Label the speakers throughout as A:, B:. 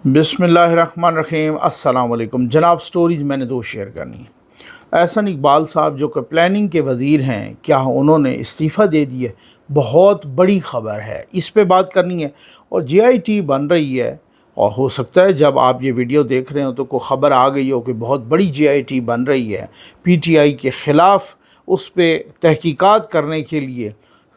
A: बिस्मिल्लाहिर्रहमानिर्रहीम। अस्सलाम वालेकुम जनाब। स्टोरीज़ मैंने दो शेयर करनी है। एहसन इकबाल साहब जो कि प्लानिंग के वज़ीर हैं, क्या उन्होंने इस्तीफ़ा दे दिया? बहुत बड़ी ख़बर है, इस पे बात करनी है। और JIT बन रही है, और हो सकता है जब आप ये वीडियो देख रहे हो तो कोई ख़बर आ गई हो कि बहुत बड़ी JIT बन रही है PTI के ख़िलाफ़। उस पे तहकीकात करने के लिए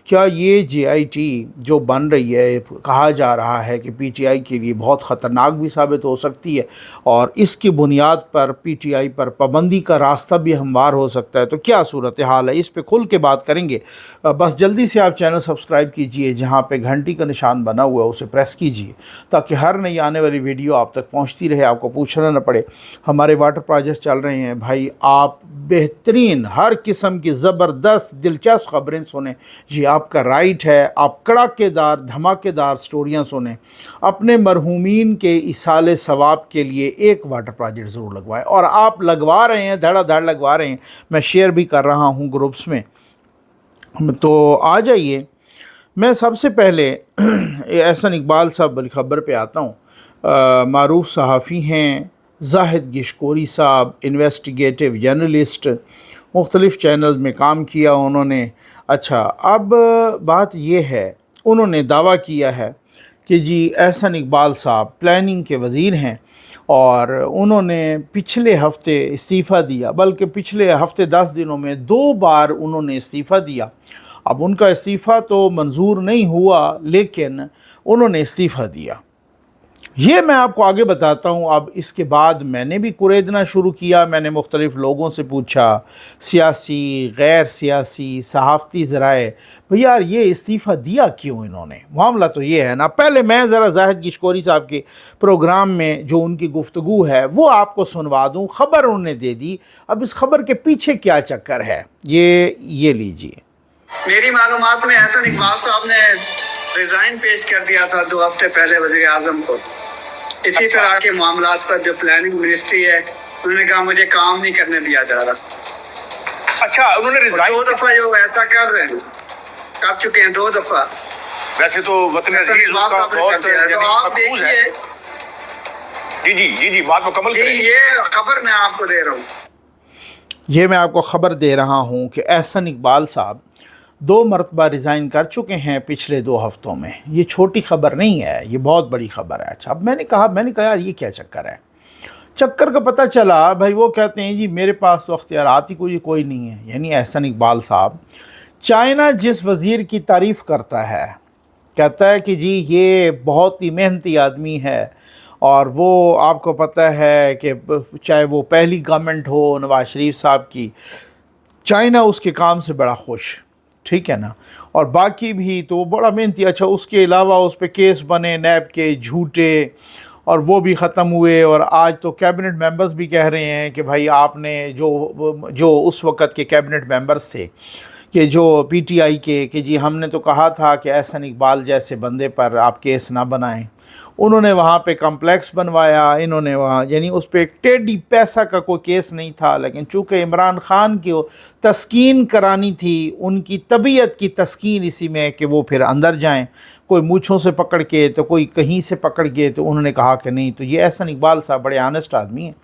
A: क्या ये JIT जो बन रही है, कहा जा रहा है कि PTI के लिए बहुत ख़तरनाक भी साबित हो सकती है, और इसकी बुनियाद पर PTI पर पाबंदी का रास्ता भी हमवार हो सकता है। तो क्या सूरत हाल है, इस पे खुल के बात करेंगे। बस जल्दी से आप चैनल सब्सक्राइब कीजिए, जहाँ पे घंटी का निशान बना हुआ है उसे प्रेस कीजिए, ताकि हर नई आने वाली वीडियो आप तक पहुँचती रहे, आपको पूछना न पड़े। हमारे वाटर प्रोजेक्ट चल रहे हैं भाई, आप बेहतरीन हर किस्म की ज़बरदस्त दिलचस्प ख़बरें सुने, जी आपका राइट है। आप कड़ाकेदार धमाकेदार स्टोरियाँ सुने। अपने मरहूमीन के इसाले सवाब के लिए एक वाटर प्रोजेक्ट ज़रूर लगवाएं, और आप लगवा रहे हैं, धड़ाधड़ लगवा रहे हैं। मैं शेयर भी कर रहा हूँ ग्रुप्स में, तो आ जाइए। मैं सबसे पहले एहसन इकबाल साहब वाली ख़बर पे आता हूँ। मारूफ सहाफ़ी हैं ज़ाहिद गिशकोरी साहब, इन्वेस्टिगेटिव जर्नलिस्ट, मुख्तलिफ़ चैनल्स में काम किया उन्होंने। अच्छा, अब बात ये है, उन्होंने दावा किया है कि जी एहसन इकबाल साहब प्लानिंग के वज़ीर हैं, और उन्होंने पिछले हफ़्ते इस्तीफ़ा दिया, बल्कि पिछले हफ़्ते 10 दिनों में 2 बार उन्होंने इस्तीफ़ा दिया। अब उनका इस्तीफ़ा तो मंजूर नहीं हुआ, लेकिन उन्होंने इस्तीफ़ा दिया। ये मैं आपको आगे बताता हूँ। अब इसके बाद मैंने भी कुरेदना शुरू किया। मैंने मुख्तलिफ़ लोगों से पूछा, सियासी, गैर सियासी, सहाफ़ती ज़राए, भैया यार ये इस्तीफ़ा दिया क्यों इन्होंने? मामला तो ये है ना। पहले मैं ज़रा ज़ाहिद गिशकोरी साहब के प्रोग्राम में जो उनकी गुफ्तगू है वो आपको सुनवा दूँ। ख़बर उन्होंने दे दी, अब इस खबर के पीछे क्या चक्कर है ये लीजिए।
B: मेरी मालूमात में एहसन इकबाल साहब ने रिज़ाइन पेश कर दिया था 2 हफ्ते पहले वज़ीर आज़म को। इसी तरह के मामलात पर जो प्लानिंग मिनिस्ट्री है, उन्होंने कहा मुझे काम नहीं करने दिया जा रहा।
C: अच्छा, उन्होंने रिजाइन
B: 2 दफा जो ऐसा कर रहे हैं, कर चुके हैं 2 दफा।
C: वैसे तो वतन अजीज उसका बहुत
B: तो आप देखिए।
C: जी बात मुकम्मल
B: जी,
C: करें।
B: ये खबर मैं आपको दे रहा हूँ।
A: ये मैं आपको ख़बर दे रहा हूँ कि एहसन इकबाल साहब 2 मरतबा रिज़ाइन कर चुके हैं पिछले 2 हफ़्तों में। ये छोटी ख़बर नहीं है, ये बहुत बड़ी ख़बर है। अच्छा, अब मैंने कहा यार ये क्या चक्कर है? चक्कर का पता चला भाई, वो कहते हैं जी मेरे पास तो अख्तियारात ही कोई नहीं है। यानी एहसन इकबाल साहब चाइना जिस वज़ीर की तारीफ़ करता है, कहता है कि जी ये बहुत ही मेहनती आदमी है, और वो आपको पता है कि चाहे वो पहली गवर्नमेंट हो नवाज शरीफ साहब की, चाइना उसके काम से बड़ा खुश, ठीक है ना। और बाकी भी तो वो बड़ा मेहनती। अच्छा, उसके अलावा उस पर केस बने नैब के झूठे, और वो भी ख़त्म हुए। और आज तो कैबिनेट मेंबर्स भी कह रहे हैं कि भाई आपने जो उस वक़्त के कैबिनेट मेंबर्स थे कि जो PTI के, कि जी हमने तो कहा था कि एहसन इकबाल जैसे बंदे पर आप केस ना बनाएं। उन्होंने वहाँ पे कम्प्लेक्स बनवाया, इन्होंने वहाँ, यानी उस पर एक टेढ़ी पैसा का कोई केस नहीं था, लेकिन चूँकि इमरान ख़ान की तस्कीन करानी थी, उनकी तबीयत की तस्कीन इसी में कि वो फिर अंदर जाएं, कोई मूँछों से पकड़ के तो कोई कहीं से पकड़ के, तो उन्होंने कहा कि नहीं। तो ये एहसन इकबाल साहब बड़े ऑनेस्ट आदमी हैं।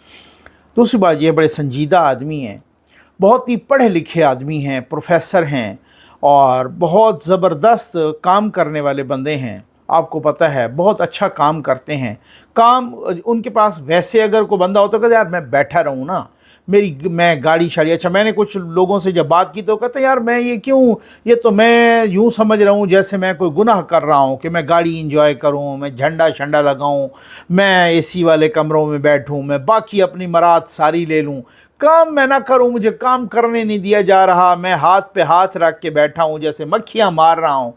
A: दूसरी बात, ये बड़े संजीदा आदमी हैं, बहुत ही पढ़े लिखे आदमी हैं, प्रोफेसर हैं, और बहुत ज़बरदस्त काम करने वाले बंदे हैं। आपको पता है बहुत अच्छा काम करते हैं। काम उनके पास, वैसे अगर कोई बंदा होता कहता यार मैं बैठा रहूँ ना, मैं गाड़ी शाड़ी। अच्छा, मैंने कुछ लोगों से जब बात की तो कहते यार मैं ये क्यों, ये तो मैं यूँ समझ रहा हूँ जैसे मैं कोई गुनाह कर रहा हूँ कि मैं गाड़ी इंजॉय करूँ, मैं झंडा शंडा लगाऊँ, मैं AC वाले कमरों में बैठूँ, मैं बाकी अपनी मराद सारी ले लूँ, काम मैं ना करूँ, मुझे काम करने नहीं दिया जा रहा, मैं हाथ पे हाथ रख के बैठा हूँ जैसे मक्खियाँ मार रहा हूँ।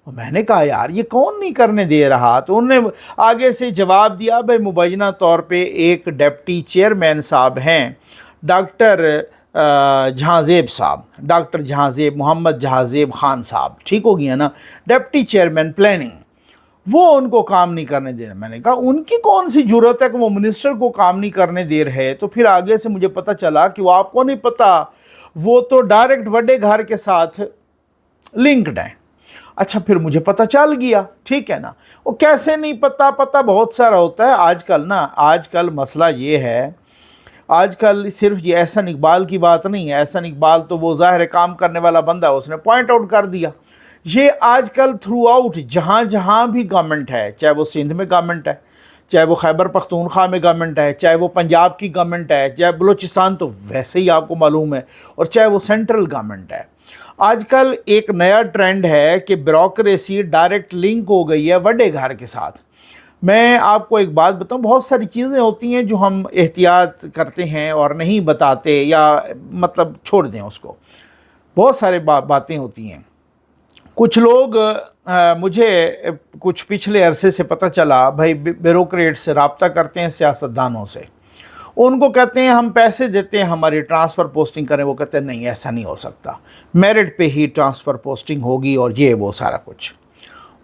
A: मैंने कहा यार ये कौन नहीं करने दे रहा? तो उन्होंने आगे से जवाब दिया, भाई मुबैना तौर पे एक डिप्टी चेयरमैन साहब हैं, डॉक्टर जहाँज़ेब साहब, डॉक्टर जहाँज़ेब, मोहम्मद जहाँज़ेब खान साहब, ठीक हो गया ना, डिप्टी चेयरमैन प्लानिंग, वो उनको काम नहीं करने दे रहे। मैंने कहा उनकी कौन सी ज़रूरत है कि वो मिनिस्टर को काम नहीं करने दे रहे? तो फिर आगे से मुझे पता चला कि वो आपको नहीं पता, वो तो डायरेक्ट बड़े घर के साथ लिंक्ड है। अच्छा फिर मुझे पता चल गया, ठीक है ना। वो कैसे नहीं पता, पता बहुत सारा होता है आजकल मसला ये है, आजकल सिर्फ ये एहसन इकबाल की बात नहीं है। एहसन इकबाल तो वो ज़ाहिर है काम करने वाला बंदा है, उसने पॉइंट आउट कर दिया। ये आजकल थ्रू आउट जहाँ जहाँ भी गवर्नमेंट है, चाहे वो सिंध में गवर्नमेंट है, चाहे वो खैबर पख्तूनख्वा में गवर्नमेंट है, चाहे वो पंजाब की गवर्नमेंट है, चाहे बलूचिस्तान तो वैसे ही आपको मालूम है, और चाहे वो सेंट्रल गवर्नमेंट है, आजकल एक नया ट्रेंड है कि ब्यूरोक्रेसी डायरेक्ट लिंक हो गई है बड़े घर के साथ। मैं आपको एक बात बताऊं, बहुत सारी चीज़ें होती हैं जो हम एहतियात करते हैं और नहीं बताते, या मतलब छोड़ दें उसको। बहुत सारे बातें होती हैं। कुछ लोग मुझे कुछ पिछले अरसे से पता चला, भाई ब्यूरोक्रेट से रब्ता करते हैं, सियासतदानों से, उनको कहते हैं हम पैसे देते हैं हमारी ट्रांसफ़र पोस्टिंग करें। वो कहते हैं नहीं, ऐसा नहीं हो सकता, मेरिट पे ही ट्रांसफ़र पोस्टिंग होगी और ये वो सारा कुछ।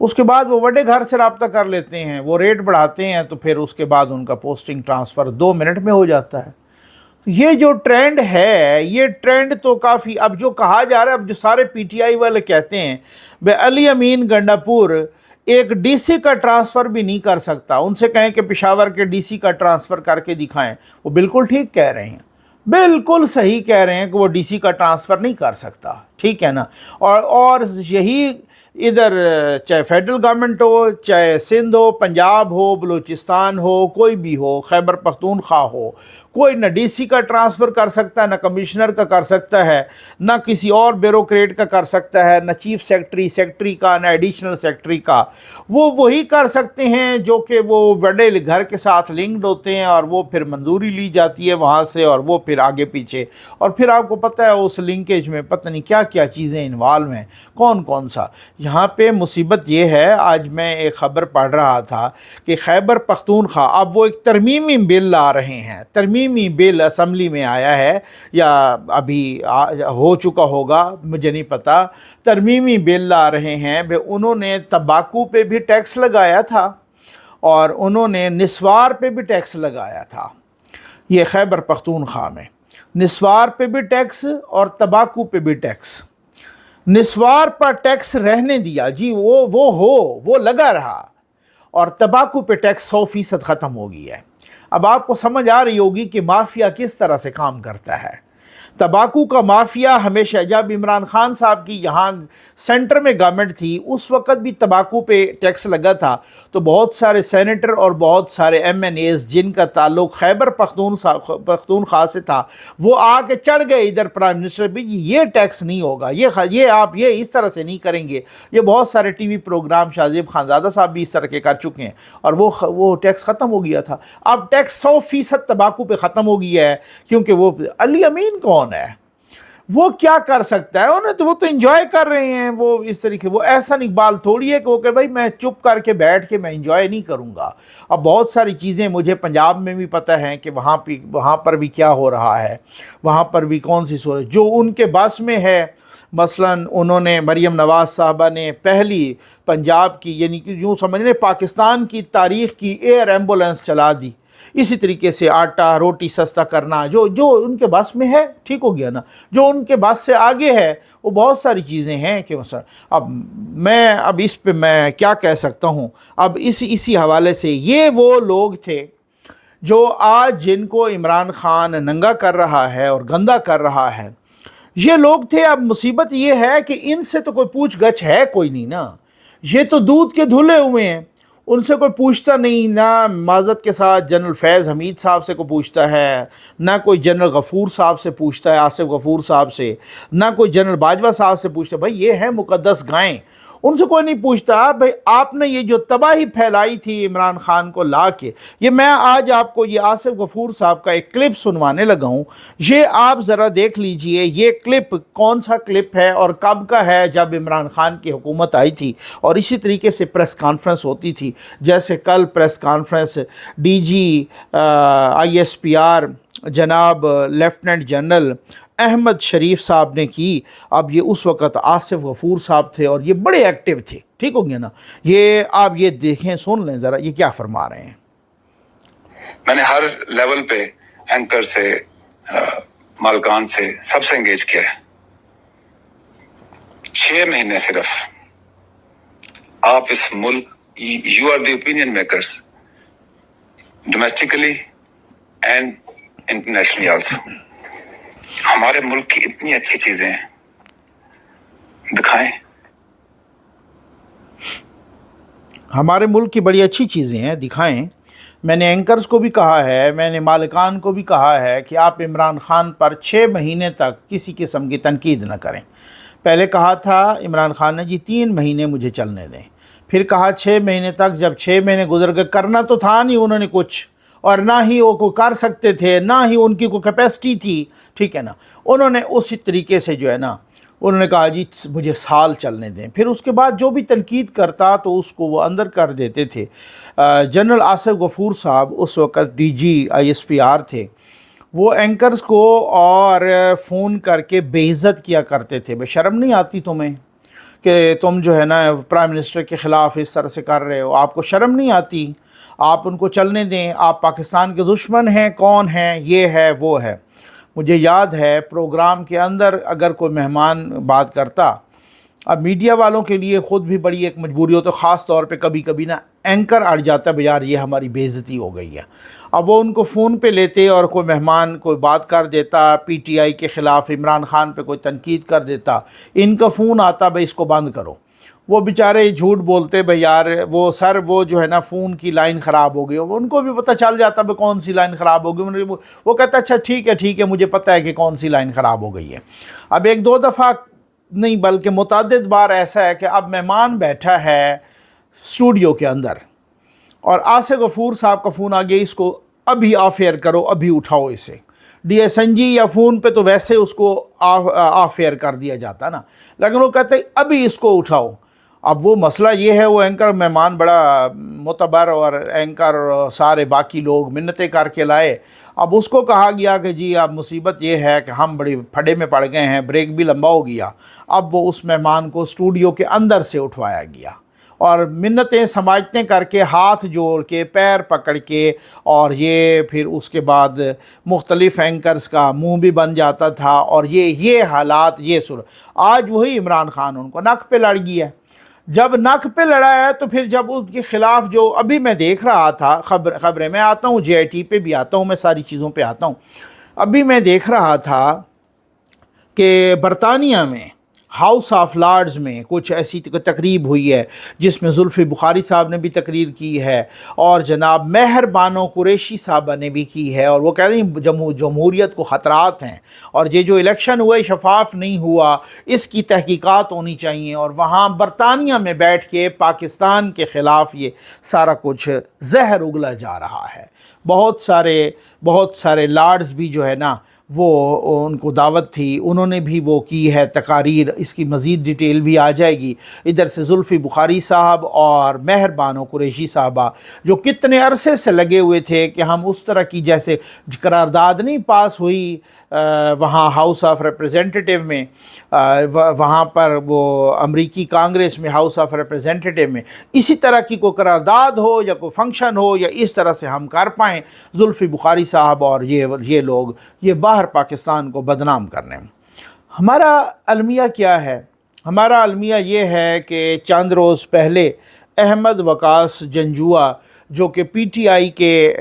A: उसके बाद वो बड़े घर से रब्ता कर लेते हैं, वो रेट बढ़ाते हैं, तो फिर उसके बाद उनका पोस्टिंग ट्रांसफ़र 2 मिनट में हो जाता है। तो ये जो ट्रेंड है, ये ट्रेंड तो काफ़ी, अब जो कहा जा रहा है, अब जो सारे पीटीआई वाले कहते हैं भाई अली अमीन गंडापुर एक डीसी का ट्रांसफ़र भी नहीं कर सकता, उनसे कहें कि पेशावर के डीसी का ट्रांसफ़र करके दिखाएं, वो बिल्कुल ठीक कह रहे हैं, बिल्कुल सही कह रहे हैं कि वो डीसी का ट्रांसफ़र नहीं कर सकता, ठीक है ना। और यही इधर चाहे फेडरल गवर्नमेंट हो, चाहे सिंध हो, पंजाब हो, बलूचिस्तान हो, कोई भी हो, खैबर पख्तूनख्वा हो, कोई न डीसी का ट्रांसफ़र कर सकता है, न कमिश्नर का कर सकता है, न किसी और ब्यूरोक्रेट का कर सकता है, न चीफ सेक्रेटरी का, न एडिशनल सेक्रेटरी का। वो वही कर सकते हैं जो कि वो बड़े घर के साथ लिंक्ड होते हैं, और वो फिर मंजूरी ली जाती है वहाँ से, और वो फिर आगे पीछे, और फिर आपको पता है उस लिंकेज में पता नहीं क्या क्या चीज़ें इन्वॉल्व हैं, कौन कौन सा। यहाँ पे मुसीबत ये है, आज मैं एक ख़बर पढ़ रहा था कि खैबर पख्तूनख्वा अब वो एक तरमीमी बिल ला रहे हैं। तरमीमी बिल असम्बली में आया है या अभी हो चुका होगा, मुझे नहीं पता। तरमीमी बिल ला रहे हैं, वे उन्होंने तंबाकू पे भी टैक्स लगाया था और उन्होंने निस्वार पे भी टैक्स लगाया था। ये खैबर पख्तूनख्वा में निस्वार पे भी टैक्स और तंबाकू पे भी टैक्स। निस्वार पर टैक्स रहने दिया जी, वो लगा रहा, और तंबाकू पे टैक्स 100% ख़त्म हो गई है। अब आपको समझ आ रही होगी कि माफिया किस तरह से काम करता है। तंबाकू का माफिया हमेशा, जब इमरान खान साहब की यहाँ सेंटर में गवर्नमेंट थी, उस वक़्त भी तंबाकू पे टैक्स लगा था, तो बहुत सारे सेनेटर और बहुत सारे एमएनएस जिनका ताल्लुक खैबर पख्तूनख्वा से था, वो आके चढ़ गए इधर प्राइम मिनिस्टर भी, ये टैक्स नहीं होगा, ये आप ये इस तरह से नहीं करेंगे। ये बहुत सारे टीवी प्रोग्राम शाहजेब खानज़ादा साहब भी इस तरह के कर चुके हैं, और वो टैक्स ख़त्म हो गया था। अब टैक्स 100% तंबाकू पे ख़त्म हो गया है, क्योंकि वो अली अमीन कौन है, वो क्या कर सकता है, उन्हें तो वो तो एंजॉय कर रहे हैं। वो इस तरीके, वो एहसन इकबाल थोड़ी है कि वो भाई मैं चुप करके बैठ के मैं एंजॉय नहीं करूँगा। अब बहुत सारी चीज़ें मुझे पंजाब में भी पता है कि वहाँ पर भी क्या हो रहा है, वहाँ पर भी कौन सी सूरत जो उनके बस में है। मसलन उन्होंने, मरियम नवाज़ साहबा ने पहली पंजाब की, यानी कि यूँ समझ लें पाकिस्तान की तारीख़ की एयर एम्बुलेंस चला दी। इसी तरीके से आटा रोटी सस्ता करना, जो उनके बस में है, ठीक हो गया ना। जो उनके बस से आगे है वो बहुत सारी चीज़ें हैं कि अब इस पे मैं क्या कह सकता हूँ। अब इसी हवाले से ये वो लोग थे जो आज जिनको इमरान खान नंगा कर रहा है और गंदा कर रहा है, ये लोग थे। अब मुसीबत ये है कि इनसे तो कोई पूछ गछ है कोई नहीं ना, ये तो दूध के धुले हुए हैं, उनसे कोई पूछता नहीं। ना माज़त के साथ जनरल फैज़ हमीद साहब से कोई पूछता है, ना कोई जनरल गफ़ूर साहब से पूछता है, आसिफ गफ़ूर साहब से, ना कोई जनरल बाजवा साहब से पूछता है। भाई ये है मुक़द्दस गायें, उनसे कोई नहीं पूछता भाई आपने ये जो तबाही फैलाई थी इमरान खान को ला के। ये मैं आज आपको ये आसिफ गफ़ूर साहब का एक क्लिप सुनवाने लगा हूँ, ये आप ज़रा देख लीजिए। ये क्लिप कौन सा क्लिप है और कब का है, जब इमरान खान की हुकूमत आई थी और इसी तरीके से प्रेस कॉन्फ्रेंस होती थी। जैसे कल प्रेस कॉन्फ्रेंस DG ISPR जनाब लेफ्टिनेंट जनरल अहमद शरीफ साहब ने की। अब ये उस वक़्त आसिफ गफ़ूर साहब थे और ये बड़े एक्टिव थे, ठीक हो गया ना। ये आप ये देखें, सुन लें ज़रा ये क्या फरमा रहे हैं।
D: मैंने हर लेवल पे एंकर से, मालकान से, सबसे एंगेज किया है। 6 महीने सिर्फ آپ اس ملک you are the opinion makers domestically and internationally also. ہمارے ملک کی اتنی اچھی چیزیں ہیں، دکھائیں.
A: ہمارے ملک کی بڑی اچھی چیزیں ہیں، دکھائیں. میں نے اینکرز کو بھی کہا ہے، میں نے مالکان کو بھی کہا ہے کہ آپ عمران خان پر 6 مہینے تک کسی قسم کی تنقید نہ کریں. پہلے کہا تھا عمران خان نے جی 3 مہینے مجھے چلنے دیں، پھر کہا 6 مہینے تک. جب 6 مہینے گزر گئے، کرنا تو تھا نہیں انہوں نے کچھ، اور نہ ہی وہ کو کر سکتے تھے، نہ ہی ان کی کوئی کیپیسٹی تھی، ٹھیک ہے نا. انہوں نے اسی طریقے سے جو ہے نا انہوں نے کہا جی مجھے سال چلنے دیں. پھر اس کے بعد جو بھی تنقید کرتا تو اس کو وہ اندر کر دیتے تھے. جنرل آصف غفور صاحب اس وقت ڈی جی ISPR تھے، وہ اینکرز کو اور فون کر کے بے عزت کیا کرتے تھے. بے شرم نہیں آتی تمہیں کہ تم جو ہے نا پرائم منسٹر کے خلاف اس طرح سے کر رہے ہو؟ آپ کو شرم نہیں آتی؟ آپ ان کو چلنے دیں. آپ پاکستان کے دشمن ہیں، کون ہیں، یہ ہے وہ ہے. مجھے یاد ہے پروگرام کے اندر اگر کوئی مہمان بات کرتا، اب میڈیا والوں کے لیے خود بھی بڑی ایک مجبوری ہو، تو خاص طور پہ کبھی کبھی نا اینکر اڑ جاتا ہے یار یہ ہماری بے عزتی ہو گئی ہے. اب وہ ان کو فون پہ لیتے اور کوئی مہمان کوئی بات کر دیتا PTI کے خلاف، عمران خان پہ کوئی تنقید کر دیتا، ان کا فون آتا بھئی اس کو بند کرو. وہ بیچارے جھوٹ بولتے بھئی یار وہ سر وہ جو ہے نا فون کی لائن خراب ہو گئی. ان کو بھی پتہ چل جاتا بھئی کون سی لائن خراب ہو گئی. وہ کہتا اچھا ٹھیک ہے مجھے پتہ ہے کہ کون سی لائن خراب ہو گئی ہے. اب 1-2 دفعہ نہیں بلکہ متعدد بار ایسا ہے کہ اب مہمان بیٹھا ہے اسٹوڈیو کے اندر اور آصف غفور صاحب کا فون آ گیا، اس کو ابھی آف ایئر کرو، ابھی اٹھاؤ اسے. DSNG یا فون پہ تو ویسے اس کو آف ایئر کر دیا جاتا نا، لیکن وہ کہتے ہیں ابھی اس کو اٹھاؤ. اب وہ مسئلہ یہ ہے، وہ اینکر مہمان بڑا معتبر اور اینکر سارے باقی لوگ منتیں کر کے لائے. اب اس کو کہا گیا کہ جی اب مصیبت یہ ہے کہ ہم بڑی پھڈے میں پڑ گئے ہیں، بریک بھی لمبا ہو گیا. اب وہ اس مہمان کو اسٹوڈیو کے اندر سے اٹھوایا گیا اور منتیں سماجتیں کر کے، ہاتھ جوڑ کے، پیر پکڑ کے، اور یہ پھر اس کے بعد مختلف اینکرز کا منہ بھی بن جاتا تھا. اور یہ حالات یہ آج وہی عمران خان ان کو نک پہ لڑ گیا ہے. جب نک پہ لڑا ہے تو پھر جب ان کے خلاف جو ابھی میں دیکھ رہا تھا خبریں، میں آتا ہوں JIT پہ بھی آتا ہوں، میں ساری چیزوں پہ آتا ہوں. ابھی میں دیکھ رہا تھا کہ برطانیہ میں ہاؤس آف لارڈز میں کچھ ایسی تقریب ہوئی ہے جس میں زلفی بخاری صاحب نے بھی تقریر کی ہے اور جناب مہر بانو قریشی صاحبہ نے بھی کی ہے. اور وہ کہہ رہی ہیں جمہوریت کو خطرات ہیں اور یہ جو الیکشن ہوا شفاف نہیں ہوا، اس کی تحقیقات ہونی چاہیے. اور وہاں برطانیہ میں بیٹھ کے پاکستان کے خلاف یہ سارا کچھ زہر اگلا جا رہا ہے. بہت سارے لارڈز بھی جو ہے نا وہ ان کو دعوت تھی، انہوں نے بھی وہ کی ہے تقاریر. اس کی مزید ڈیٹیل بھی آ جائے گی. ادھر سے زلفی بخاری صاحب اور مہر بانو قریشی صاحبہ جو کتنے عرصے سے لگے ہوئے تھے کہ ہم اس طرح کی جیسے قرارداد نہیں پاس ہوئی وہاں ہاؤس آف ریپریزنٹیٹیو میں، وہاں پر وہ امریکی کانگریس میں ہاؤس آف ریپریزنٹیٹیو میں اسی طرح کی کوئی قرارداد ہو یا کوئی فنکشن ہو یا اس طرح سے ہم کر پائیں. زلفی بخاری صاحب اور یہ لوگ یہ باہر پاکستان کو بدنام کرنے میں. ہمارا المیہ کیا ہے؟ ہمارا المیہ یہ ہے کہ چند روز پہلے احمد وقاص جنجوعہ جو کہ PTI کے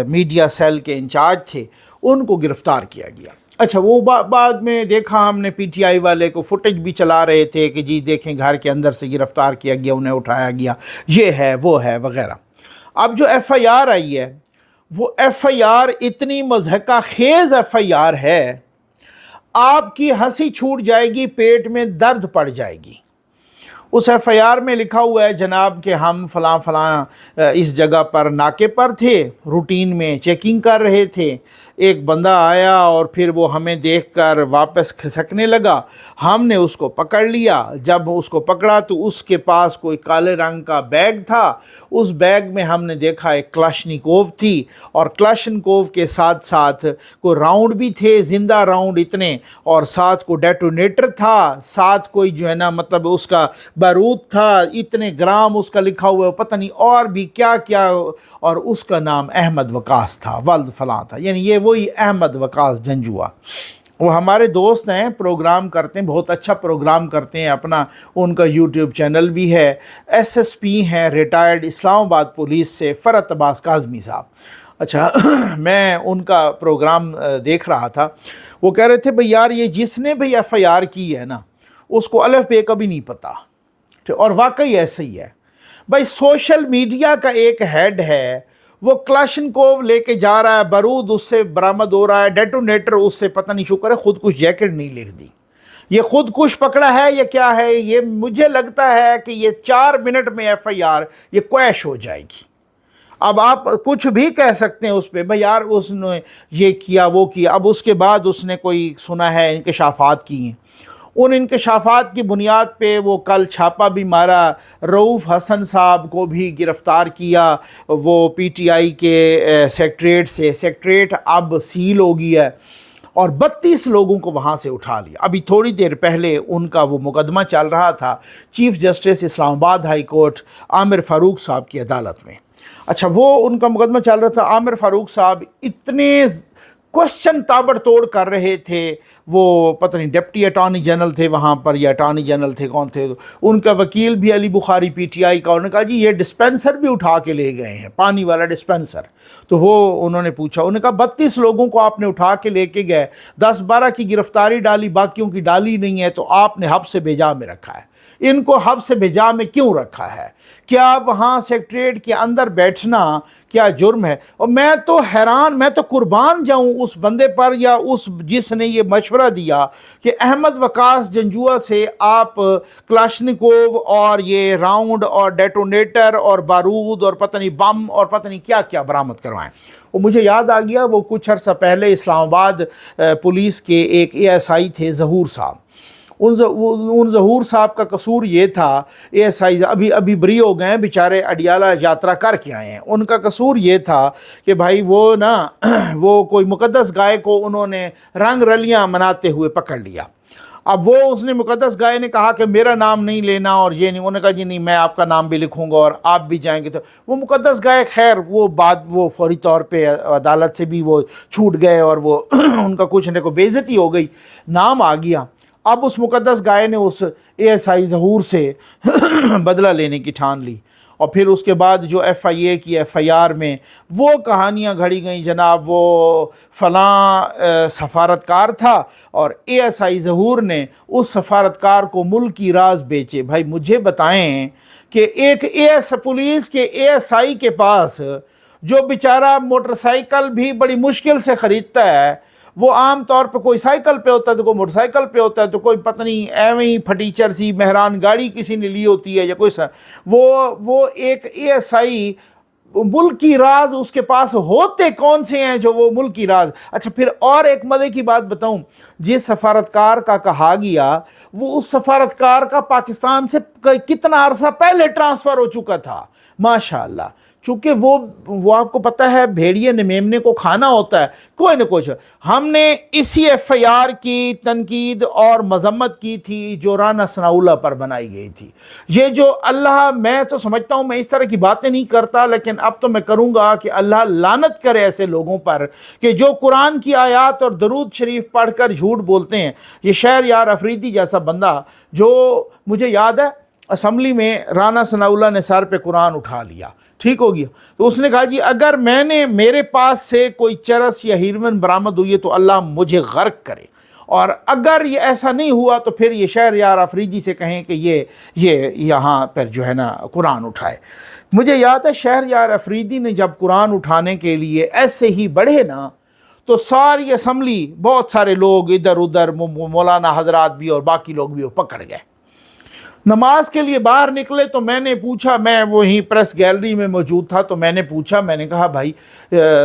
A: میڈیا سیل کے انچارج تھے، ان کو گرفتار کیا گیا. اچھا وہ بعد میں دیکھا ہم نے PTI والے کو فوٹیج بھی چلا رہے تھے کہ جی دیکھیں گھر کے اندر سے گرفتار کیا گیا، انہیں اٹھایا گیا، یہ ہے وہ ہے وغیرہ. اب جو FIR آئی ہے وہ FIR اتنی مضحکہ خیز FIR ہے، آپ کی ہنسی چھوٹ جائے گی، پیٹ میں درد پڑ جائے گی. اس FIR میں لکھا ہوا ہے جناب کہ ہم فلاں اس جگہ پر ناکے پر تھے، روٹین میں چیکنگ کر رہے تھے، ایک بندہ آیا اور پھر وہ ہمیں دیکھ کر واپس کھسکنے لگا، ہم نے اس کو پکڑ لیا. جب اس کو پکڑا تو اس کے پاس کوئی کالے رنگ کا بیگ تھا، اس بیگ میں ہم نے دیکھا ایک کلاشنکوف تھی اور کلاشنکوف کے ساتھ ساتھ کوئی راؤنڈ بھی تھے، زندہ راؤنڈ اتنے، اور ساتھ کو ڈیٹونیٹر تھا، ساتھ کوئی جو ہے نا مطلب اس کا بارود تھا، اتنے گرام اس کا لکھا ہوا ہے، پتہ نہیں اور بھی کیا کیا. اور اس کا نام احمد وقاص تھا، ولد فلاں تھا، یعنی یہ وہی احمد وقاص جنجوعہ. वो हमारे दोस्त हैं, प्रोग्राम करते हैं, बहुत अच्छा प्रोग्राम करते हैं, अपना उनका यूट्यूब चैनल भी है। एसएसपी हैं रिटायर्ड इस्लामाबाद पुलिस से, फ़रत अब्बास काज़मी साहब। अच्छा मैं उनका प्रोग्राम देख रहा था, वो कह रहे थे भाई यार ये जिसने भी एफआईआर की है ना उसको अलफ बे का भी नहीं पता। और वाकई ऐसा ही है भाई। सोशल मीडिया का एक हेड है, वो क्लाशनकोव लेके जा रहा है, बारूद उससे बरामद हो रहा है, डेटोनेटर उससे पता नहीं शुक्र है खुदकुश जैकेट नहीं लिख दी। ये खुदकुश पकड़ा है या क्या है, ये मुझे लगता है कि ये 4 मिनट में एफआईआर ये क्वैश हो जाएगी। अब आप कुछ भी कह सकते हैं उस पर, भाई यार उसने ये किया वो किया। अब उसके बाद उसने कोई सुना है इंकशाफात किए हैं, उन इंकशाफात की बुनियाद पे वो कल छापा भी मारा, रऊफ़ हसन साहब को भी गिरफ़्तार किया, वो पीटीआई के सेक्रेटरीट से। सेक्रेटरीट अब सील हो गया है और 32 लोगों को वहाँ से उठा लिया। अभी थोड़ी देर पहले उनका वो मुकदमा चल रहा था chief justice Islamabad high court Aamir Farooq साहब की अदालत में। अच्छा वो उनका मुकदमा चल रहा था, आमिर फ़ारूक साहब इतने क्वेश्चन ताबड़तोड़ कर रहे थे, वो पता नहीं डिप्टी अटॉर्नी जनरल थे वहाँ पर या अटॉर्नी जनरल थे कौन थे, उनका वकील भी अली बुखारी पीटीआई का। उन्होंने कहा जी ये डिस्पेंसर भी उठा के ले गए हैं, पानी वाला डिस्पेंसर। तो वो उन्होंने पूछा, उन्होंने कहा 32 लोगों को आपने उठा के लेके गए, 10-12 की गिरफ्तारी डाली, बाकियों की डाली नहीं है, तो आपने हब से बेजा में रखा है। इनको हब से बेजा में क्यों रखा है? क्या वहाँ सेक्रेटरीट के अंदर बैठना क्या जुर्म है? और मैं तो हैरान, मैं तो कुर्बान जाऊं उस बंदे पर या उस जिसने ये मशवरा दिया कि अहमद वकास जंजुआ से आप क्लाशनिकोव और ये राउंड और डेटोनेटर और बारूद और पता नहीं बम और पता नहीं क्या क्या बरामद करवाएं। वो मुझे याद आ गया, वो कुछ अर्सा पहले इस्लामाबाद पुलिस के एक एएसआई थे ज़हूर साहब। उन ज़हूर साहब का कसूर ये था, एएसआई अभी बरी हो गए हैं बेचारे, अडियाला यात्रा करके आए हैं। उनका कसूर ये था कि भाई वो ना वो कोई मुकद्दस गाय को उन्होंने रंग रलियां मनाते हुए पकड़ लिया। अब वो उसने मुकद्दस गाय ने कहा कि मेरा नाम नहीं लेना और ये नहीं, उन्होंने कहा जी नहीं मैं आपका नाम भी लिखूंगा और आप भी जाएंगे। तो वो मुकद्दस गाय खैर वो बात वो फौरी तौर पे अदालत से भी वो छूट गए और वो उनका कुछ न कोई बेइज्जती हो गई, नाम आ गया। अब उस मुकद्दस गाय ने उस एएसआई ज़हूर से बदला लेने की ठान ली और फिर उसके बाद जो एफआईए की एफआईआर में वो कहानियाँ घड़ी गई जनाब, वो फ़लाँ सफारतकार था और एएसआई ज़हूर ने उस सफारतकार को मुल्की राज बेचे। भाई मुझे बताएं कि एक पुलिस के एएसआई के पास जो बेचारा मोटरसाइकिल भी बड़ी मुश्किल से ख़रीदता है, वो आम तौर पर कोई साइकिल पे होता है तो कोई मोटरसाइकिल पे होता है, तो कोई पता नहीं एवं ही फटीचर सी मेहरान गाड़ी किसी ने ली होती है या कोई सा, वो एक एएसआई मुल्की राज उसके पास होते कौन से हैं जो वो मुल्की राज। अच्छा फिर और एक मज़े की बात बताऊं, जिस सफारतकार का कहा गया वो उस सफारतकार का पाकिस्तान से कितना अरसा पहले ट्रांसफ़र हो चुका था माशाअल्लाह। चूँकि वो आपको पता है भेड़िए ने मेमने को खाना होता है, कोई न कुछ। हमने इसी एफआईआर की तनकीद और मजम्मत की थी जो राना सनाउल्लाह पर बनाई गई थी। ये जो अल्लाह, मैं तो समझता हूँ मैं इस तरह की बातें नहीं करता, लेकिन अब तो मैं करूँगा कि अल्लाह लानत करे ऐसे लोगों पर कि जो कुरान की आयत और दरूद शरीफ पढ़कर झूठ बोलते हैं। ये शहरयार अफरीदी जैसा बंदा, जो मुझे याद है असम्बली में राना सनाउल्लाह ने सर पे कुरान उठा लिया, ठीक हो गया, तो उसने कहा जी अगर मेरे पास से कोई चरस या हीरोइन बरामद हुई है तो अल्लाह मुझे गर्क करे, और अगर ये ऐसा नहीं हुआ तो फिर ये शहरयार अफरीदी से कहें कि ये यहाँ पर जो है ना कुरान उठाए। मुझे याद है शहरयार अफरीदी ने जब कुरान उठाने के लिए ऐसे ही बढ़े ना, तो सारी असम्बली बहुत सारे लोग इधर उधर, मौलाना हजरात भी और बाकी लोग भी वो पकड़ गए। नमाज के लिए बाहर निकले तो मैंने पूछा, मैं वहीं प्रेस गैलरी में मौजूद था, तो मैंने पूछा, मैंने कहा भाई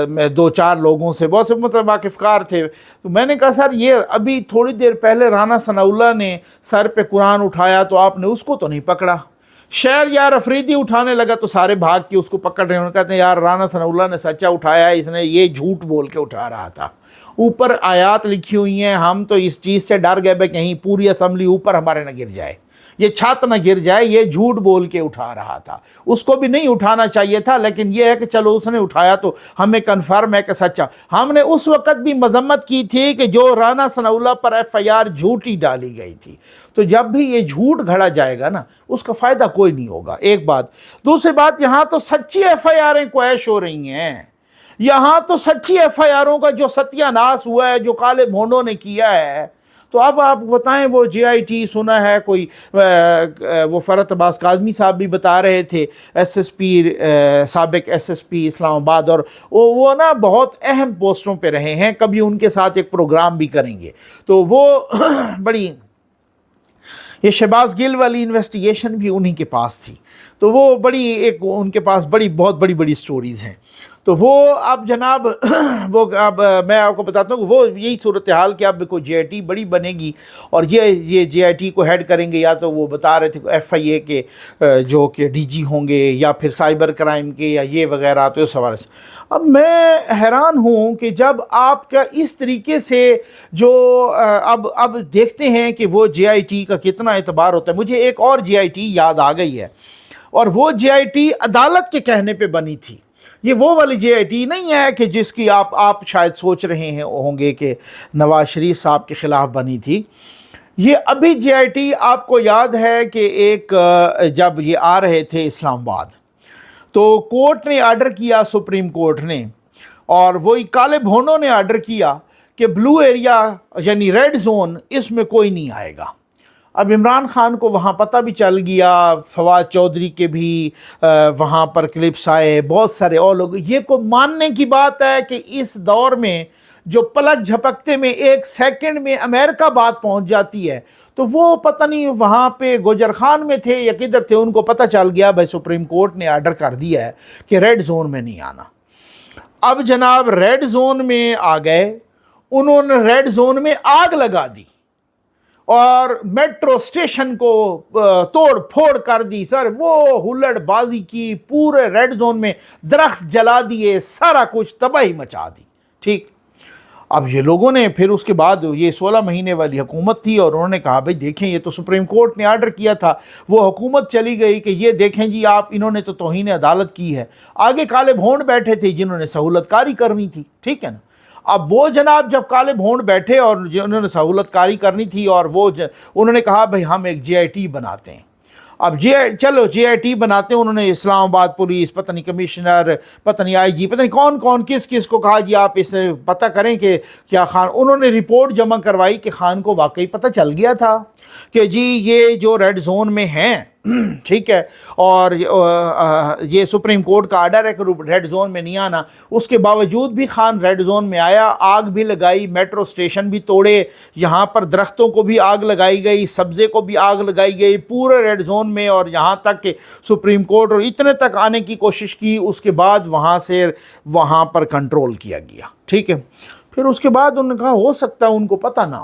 A: मैं 2-4 लोगों से बहुत से मतलब वाकिफ़कार थे, तो मैंने कहा सर ये अभी थोड़ी देर पहले राना सनाउल्लाह ने सर पे कुरान उठाया तो आपने उसको तो नहीं पकड़ा। शहरयार अफरीदी उठाने लगा तो सारे भाग के उसको पकड़ रहे हैं। उन्होंने कहते हैं यार राना सनाउल्लाह ने सच्चा उठाया, इसने ये झूठ बोल के उठा रहा था। ऊपर आयात लिखी हुई हैं, हम तो इस चीज़ से डर गए भाई कहीं पूरी असम्बली ऊपर हमारे न गिर जाए, یہ چھت نہ گر جائے، یہ جھوٹ بول کے اٹھا رہا تھا، اس کو بھی نہیں اٹھانا چاہیے تھا، لیکن یہ ہے کہ چلو اس نے اٹھایا تو ہمیں کنفرم ہے کہ سچا۔ ہم نے اس وقت بھی مذمت کی تھی کہ جو رانا ثناءاللہ پر FIR جھوٹی ڈالی گئی تھی، تو جب بھی یہ جھوٹ گھڑا جائے گا نا اس کا فائدہ کوئی نہیں ہوگا، ایک بات۔ دوسری بات، یہاں تو سچی FIRیں کویش ہو رہی ہیں، یہاں تو سچی FIRوں کا جو ستیہ ناس ہوا ہے، جو کالے بھونڈوں نے کیا ہے۔ تو اب آپ بتائیں، وہ JIT سنا ہے کوئی، وہ فرحت عباس کاظمی صاحب بھی بتا رہے تھے، SSP سابق SSP اسلام آباد، اور وہ نا بہت اہم پوسٹوں پہ رہے ہیں، کبھی ان کے ساتھ ایک پروگرام بھی کریں گے۔ تو وہ بڑی، یہ شہباز گل والی انویسٹیگیشن بھی انہی کے پاس تھی، تو وہ بڑی ایک ان کے پاس بہت بڑی سٹوریز ہیں۔ تو وہ اب جناب وہ اب میں آپ کو بتاتا ہوں کہ وہ یہی صورتحال کہ اب کوئی JIT بڑی بنے گی، اور یہ JIT کو ہیڈ کریں گے یا تو وہ بتا رہے تھے FIA کے جو کہ DG ہوں گے، یا پھر سائبر کرائم کے، یا یہ وغیرہ۔ تو اس حوالے سے اب میں حیران ہوں کہ جب آپ کا اس طریقے سے جو اب دیکھتے ہیں کہ وہ JIT کا کتنا اعتبار ہوتا ہے۔ مجھے ایک اور JIT یاد آ گئی ہے، اور وہ JIT عدالت کے کہنے پہ بنی تھی۔ یہ وہ والی JIT نہیں ہے کہ جس کی آپ شاید سوچ رہے ہیں ہوں گے کہ نواز شریف صاحب کے خلاف بنی تھی۔ یہ ابھی JIT آپ کو یاد ہے کہ ایک جب یہ آ رہے تھے اسلام آباد، تو کورٹ نے آرڈر کیا، سپریم کورٹ نے، اور وہی کالے بھونڈوں نے آرڈر کیا کہ بلو ایریا یعنی ریڈ زون، اس میں کوئی نہیں آئے گا۔ اب عمران خان کو وہاں پتہ بھی چل گیا، فواد چودھری کے بھی وہاں پر کلپس آئے، بہت سارے اور لوگ۔ یہ کو ماننے کی بات ہے کہ اس دور میں جو پلک جھپکتے میں 1 سیکنڈ میں امریکہ بات پہنچ جاتی ہے، تو وہ پتہ نہیں وہاں پہ گوجر خان میں تھے یا کدھر تھے، ان کو پتہ چل گیا بھائی سپریم کورٹ نے آرڈر کر دیا ہے کہ ریڈ زون میں نہیں آنا۔ اب جناب ریڈ زون میں آ گئے، انہوں نے ریڈ زون میں آگ لگا دی اور میٹرو سٹیشن کو توڑ پھوڑ کر دی سر، وہ ہلڑ بازی کی، پورے ریڈ زون میں درخت جلا دیے، سارا کچھ تباہی مچا دی۔ ٹھیک، اب یہ لوگوں نے پھر اس کے بعد یہ 16 مہینے والی حکومت تھی، اور انہوں نے کہا بھئی دیکھیں یہ تو سپریم کورٹ نے آرڈر کیا تھا، وہ حکومت چلی گئی کہ یہ دیکھیں جی آپ انہوں نے تو توہین عدالت کی ہے۔ آگے کالے بھونڈ بیٹھے تھے جنہوں نے سہولت کاری کرنی تھی، ٹھیک ہے نا۔ اب وہ جناب جب کالے بھونڈ بیٹھے اور انہوں نے سہولت کاری کرنی تھی، اور وہ انہوں نے کہا بھئی ہم ایک JIT بناتے ہیں۔ اب چلو JIT بناتے ہیں، انہوں نے اسلام آباد پولیس، پتہ نہیں کمشنر، پتہ نہیں IG، پتہ نہیں کون کون کس کو کہا جی آپ اس سے پتہ کریں کہ کیا خان، انہوں نے رپورٹ جمع کروائی کہ خان کو واقعی پتہ چل گیا تھا کہ جی یہ جو ریڈ زون میں ہیں، ٹھیک ہے، اور یہ سپریم کورٹ کا آرڈر ہے کہ ریڈ زون میں نہیں آنا، اس کے باوجود بھی خان ریڈ زون میں آیا، آگ بھی لگائی، میٹرو سٹیشن بھی توڑے، یہاں پر درختوں کو بھی آگ لگائی گئی، سبزے کو بھی آگ لگائی گئی پورے ریڈ زون میں، اور یہاں تک کہ سپریم کورٹ اور اتنے تک آنے کی کوشش کی، اس کے بعد وہاں سے وہاں پر کنٹرول کیا گیا، ٹھیک ہے۔ پھر اس کے بعد انہوں نے کہا ہو سکتا ہے ان کو پتہ نہ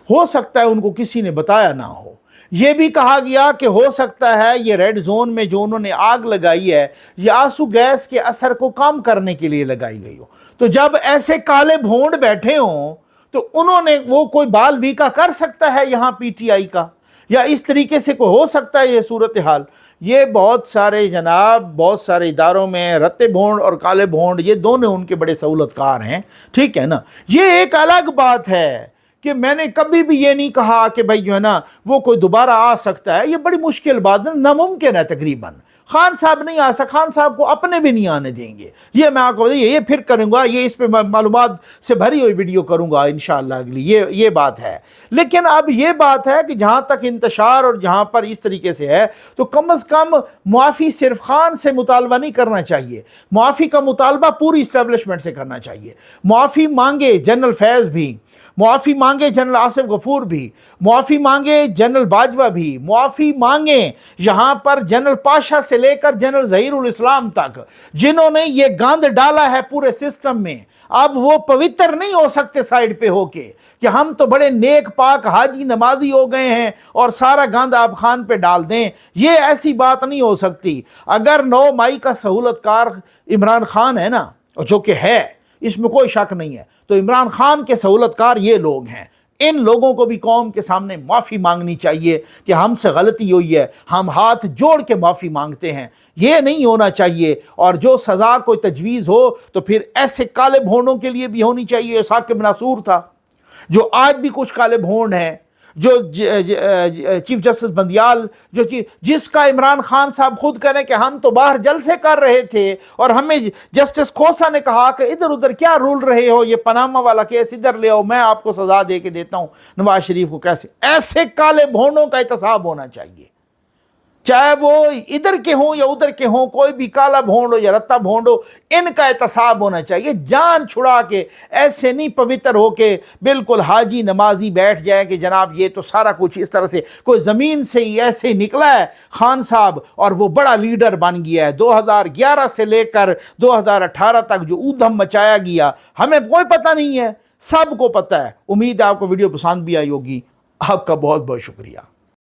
A: ہو سکتا ہے ان کو کسی نے بتایا نہ ہو۔ یہ بھی کہا گیا کہ ہو سکتا ہے یہ ریڈ زون میں جو انہوں نے آگ لگائی ہے یہ آنسو گیس کے اثر کو کم کرنے کے لیے لگائی گئی ہو۔ تو جب ایسے کالے بھونڈ بیٹھے ہوں تو انہوں نے وہ کوئی بال بھی کا کر سکتا ہے یہاں PTI کا، یا اس طریقے سے کوئی ہو سکتا ہے یہ صورتحال۔ یہ بہت سارے جناب بہت سارے اداروں میں رتے بھونڈ اور کالے بھونڈ یہ دونوں ان کے بڑے سہولت کار ہیں، ٹھیک ہے نا۔ یہ ایک الگ بات ہے کہ میں نے کبھی بھی یہ نہیں کہا کہ بھائی جو ہے نا وہ کوئی دوبارہ آ سکتا ہے، یہ بڑی مشکل بات ہے، ناممکن ہے تقریباً۔ خان صاحب نہیں آ سکتا، خان صاحب کو اپنے بھی نہیں آنے دیں گے، یہ میں آپ کو بتائیے، یہ پھر کروں گا، یہ اس پہ معلومات سے بھری ہوئی ویڈیو کروں گا انشاءاللہ اگلی، یہ بات ہے۔ لیکن اب یہ بات ہے کہ جہاں تک انتشار اور جہاں پر اس طریقے سے ہے تو کم از کم معافی صرف خان سے مطالبہ نہیں کرنا چاہیے، معافی کا مطالبہ پوری اسٹیبلشمنٹ سے کرنا چاہیے۔ معافی مانگے جنرل فیض بھی، معافی مانگے جنرل آصف غفور بھی، معافی مانگے جنرل باجوہ بھی، معافی مانگیں یہاں پر جنرل پاشا سے لے کر جنرل ظہیر الاسلام تک، جنہوں نے یہ گاند ڈالا ہے پورے سسٹم میں۔ اب وہ پوتر نہیں ہو سکتے سائیڈ پہ ہو کے کہ ہم تو بڑے نیک پاک حاجی نمازی ہو گئے ہیں اور سارا گاند آپ خان پہ ڈال دیں، یہ ایسی بات نہیں ہو سکتی۔ اگر 9 مئی کا سہولت کار عمران خان ہے نا، جو کہ ہے، اس میں کوئی شک نہیں ہے، تو عمران خان کے سہولت کار یہ لوگ ہیں۔ ان لوگوں کو بھی قوم کے سامنے معافی مانگنی چاہیے کہ ہم سے غلطی ہوئی ہے، ہم ہاتھ جوڑ کے معافی مانگتے ہیں، یہ نہیں ہونا چاہیے۔ اور جو سزا کوئی تجویز ہو تو پھر ایسے کالے بھونڈوں کے لیے بھی ہونی چاہیے۔ یہ ثاقب ناصور تھا، جو آج بھی کچھ کالے بھونڈ ہیں، جو چیف جسٹس بندیال، جس کا عمران خان صاحب خود کریں کہ ہم تو باہر جلسے کر رہے تھے اور ہمیں جسٹس کھوسا نے کہا کہ ادھر ادھر کیا رول رہے ہو، یہ پاناما والا کیس ادھر لے آؤ، میں آپ کو سزا دے کے دیتا ہوں نواز شریف کو۔ کیسے ایسے کالے بھونڈوں کا احتساب ہونا چاہیے، چاہے وہ ادھر کے ہوں یا ادھر کے ہوں، کوئی بھی کالا بھونڈ ہو یا رتا بھونڈ ہو، ان کا احتساب ہونا چاہیے۔ جان چھڑا کے ایسے نہیں پوتر ہو کے بالکل حاجی نمازی بیٹھ جائے کہ جناب یہ تو سارا کچھ اس طرح سے کوئی زمین سے ہی ایسے ہی نکلا ہے خان صاحب اور وہ بڑا لیڈر بن گیا ہے۔ 2011 سے لے کر 2018 تک جو اودھم مچایا گیا ہمیں کوئی پتہ نہیں ہے، سب کو پتہ ہے۔ امید ہے آپ کو ویڈیو پسند بھی آئی ہوگی۔ آپ کا بہت بہت شکریہ۔